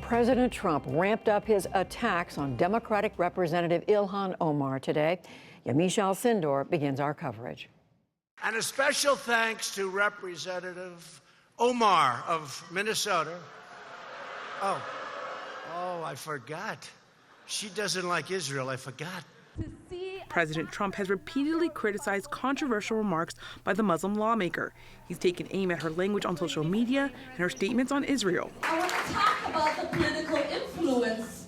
President Trump ramped up his attacks on Democratic Representative Ilhan Omar today. Yamiche Alcindor begins our coverage. And a special thanks to Representative Omar of Minnesota. Oh, I forgot. She doesn't like Israel. I forgot. President Trump has repeatedly criticized controversial remarks by the Muslim lawmaker. He's taken aim at her language on social media and her statements on Israel. I want to talk about the political influence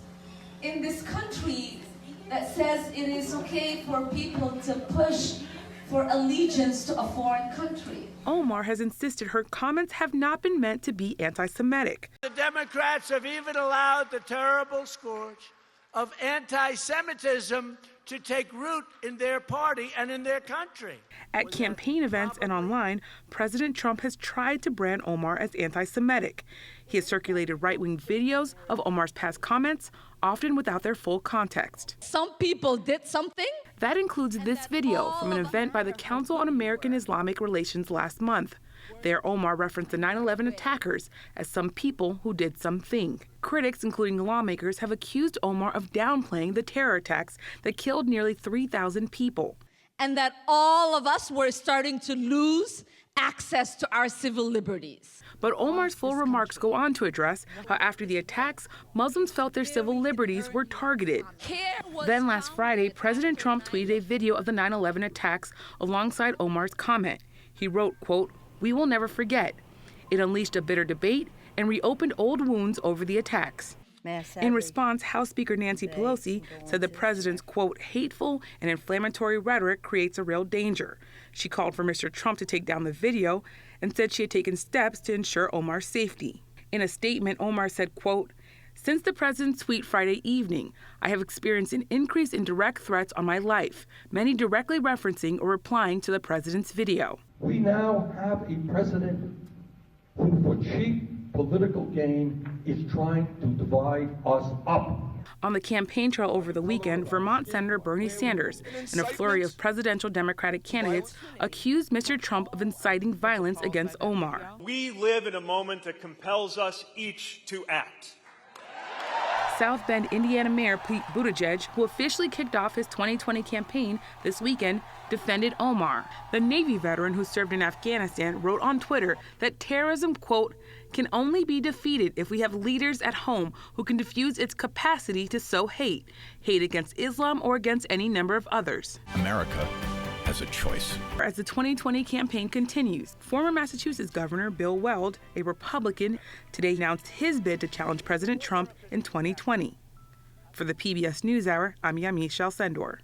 in this country that says it is okay for people to push for allegiance to a foreign country. Omar has insisted her comments have not been meant to be anti-Semitic. The Democrats have even allowed the terrible scourge of anti-Semitism to take root in their party and in their country. At campaign events and online, President Trump has tried to brand Omar as anti-Semitic. He has circulated right-wing videos of Omar's past comments, often without their full context. Some people did something. That includes this video from an event by the Council on American Islamic Relations last month. There, Omar referenced the 9/11 attackers as some people who did something. Critics, including lawmakers, have accused Omar of downplaying the terror attacks that killed nearly 3,000 people. And that all of us were starting to lose access to our civil liberties. But Omar's full remarks go on to address how after the attacks, Muslims felt their civil liberties were targeted. Then last Friday, President Trump tweeted a video of the 9/11 attacks alongside Omar's comment. He wrote, quote, "We will never forget." It unleashed a bitter debate and reopened old wounds over the attacks. In response, House Speaker Nancy Pelosi said the president's, quote, "hateful and inflammatory rhetoric creates a real danger." She called for Mr. Trump to take down the video and said she had taken steps to ensure Omar's safety. In a statement, Omar said, quote, "Since the president's tweet Friday evening, I have experienced an increase in direct threats on my life, many directly referencing or replying to the president's video." We now have a president who, for cheap political gain, is trying to divide us up. On the campaign trail over the weekend, Vermont Senator Bernie Sanders and a flurry of presidential Democratic candidates accused Mr. Trump of inciting violence against Omar. We live in a moment that compels us each to act. South Bend, Indiana Mayor Pete Buttigieg, who officially kicked off his 2020 campaign this weekend, defended Omar. The Navy veteran who served in Afghanistan wrote on Twitter that terrorism, quote, "can only be defeated if we have leaders at home who can diffuse its capacity to sow hate against Islam or against any number of others." America has a choice. As the 2020 campaign continues, former Massachusetts Governor Bill Weld, a Republican, today announced his bid to challenge President Trump in 2020. For the PBS NewsHour, I'm Yamiche Alcindor.